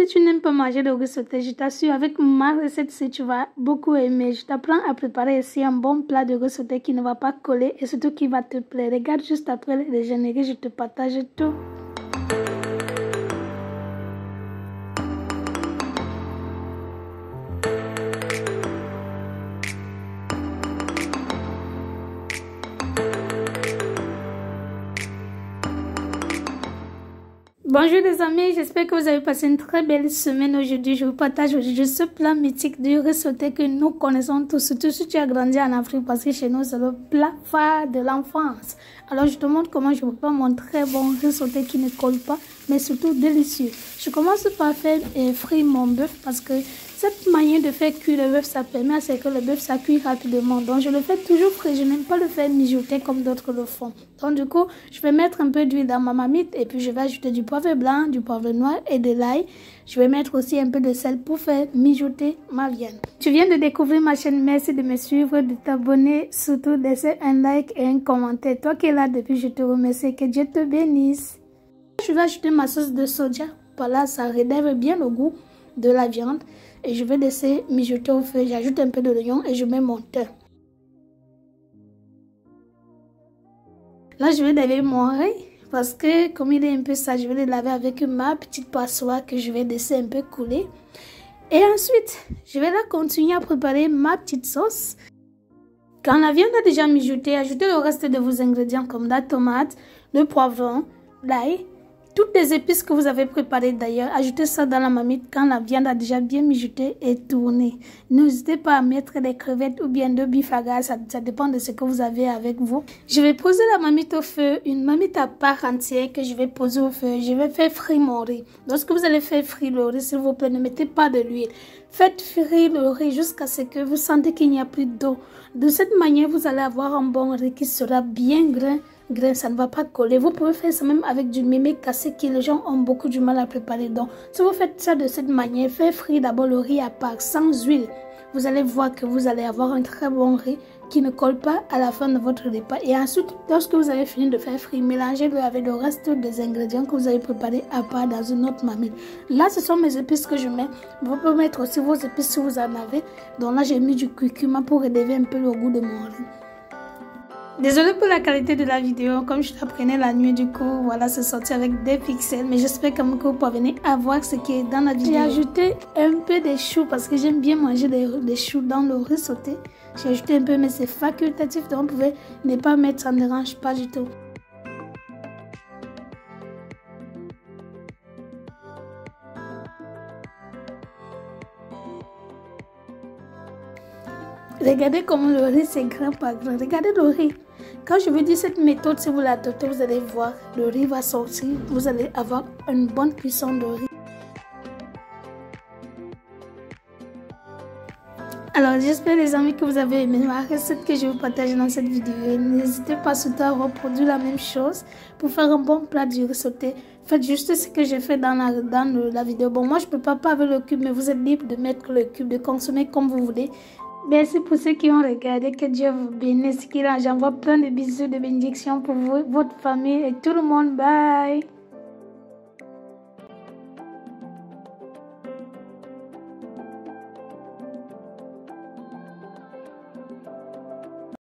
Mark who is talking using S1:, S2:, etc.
S1: si tu n'aimes pas manger le riz sauté, je t'assure, avec ma recette, tu vas beaucoup aimer. Je t'apprends à préparer ici un bon plat de riz sauté qui ne va pas coller et surtout qui va te plaire. Regarde juste après le déjeuner, je te partage tout. Bonjour les amis, j'espère que vous avez passé une très belle semaine aujourd'hui. Je vous partage aujourd'hui ce plat mythique du riz sauté que nous connaissons tous, surtout si tu as grandi en Afrique parce que chez nous c'est le plat phare de l'enfance. Alors je te montre comment je prépare mon très bon riz sauté qui ne colle pas mais surtout délicieux. Je commence par faire frire mon bœuf parce que cette manière de faire cuire le bœuf, ça permet à ce que le bœuf ça cuit rapidement. Donc je le fais toujours frais, je n'aime pas le faire mijoter comme d'autres le font. Donc du coup, je vais mettre un peu d'huile dans ma marmite et puis je vais ajouter du poivre blanc, du poivre noir et de l'ail. Je vais mettre aussi un peu de sel pour faire mijoter ma viande. Tu viens de découvrir ma chaîne, merci de me suivre, de t'abonner, surtout de laisser un like et un commentaire. Toi qui es là depuis, je te remercie, que Dieu te bénisse. Je vais ajouter ma sauce de soja, par là ça relève bien le goût de la viande. Et je vais laisser mijoter au feu. J'ajoute un peu de l'oignon et je mets mon thym. Là, je vais laver mon riz parce que comme il est un peu sale, je vais le laver avec ma petite passoire que je vais laisser un peu couler. Et ensuite, je vais là continuer à préparer ma petite sauce. Quand la viande a déjà mijoté, ajoutez le reste de vos ingrédients comme la tomate, le poivron, l'ail. Toutes les épices que vous avez préparées d'ailleurs, ajoutez ça dans la marmite quand la viande a déjà bien mijoté et tourné. N'hésitez pas à mettre des crevettes ou bien de bif à gaz, ça dépend de ce que vous avez avec vous. Je vais poser la marmite au feu, une marmite à part entière que je vais poser au feu. Je vais faire frire mon riz. Lorsque vous allez faire frire le riz, s'il vous plaît, ne mettez pas de l'huile. Faites frire le riz jusqu'à ce que vous sentez qu'il n'y a plus d'eau. De cette manière, vous allez avoir un bon riz qui sera bien grain, ça ne va pas coller. Vous pouvez faire ça même avec du mémé cassé que les gens ont beaucoup du mal à préparer. Donc, si vous faites ça de cette manière, faites frire d'abord le riz à part, sans huile. Vous allez voir que vous allez avoir un très bon riz qui ne colle pas à la fin de votre repas. Et ensuite, lorsque vous avez fini de faire frire, mélangez-le avec le reste des ingrédients que vous avez préparés à part dans une autre marmite. Là, ce sont mes épices que je mets. Vous pouvez mettre aussi vos épices si vous en avez. Donc là, j'ai mis du curcuma pour élever un peu le goût de mon riz. Désolée pour la qualité de la vidéo, comme je l'apprenais la nuit, du coup, voilà, c'est sorti avec des pixels. Mais j'espère quand même que vous parvenez à voir ce qui est dans la vidéo. J'ai ajouté un peu de choux parce que j'aime bien manger des choux dans le riz sauté. J'ai ajouté un peu, mais c'est facultatif, donc vous pouvez ne pas mettre, ça ne dérange pas du tout. Regardez comment le riz c'est grain par grain. Regardez le riz. Quand je vous dis cette méthode, si vous l'adoptez, vous allez voir, le riz va sortir. Vous allez avoir une bonne cuisson de riz. Alors, j'espère les amis que vous avez aimé la recette que je vous partage dans cette vidéo. N'hésitez pas surtout à reproduire la même chose pour faire un bon plat du riz sauté. Faites juste ce que j'ai fait dans la vidéo. Bon, moi, je ne peux pas avec le cube, mais vous êtes libre de mettre le cube, de consommer comme vous voulez. Merci pour ceux qui ont regardé. Que Dieu vous bénisse. J'envoie plein de bisous, de bénédictions pour vous, votre famille et tout le monde. Bye.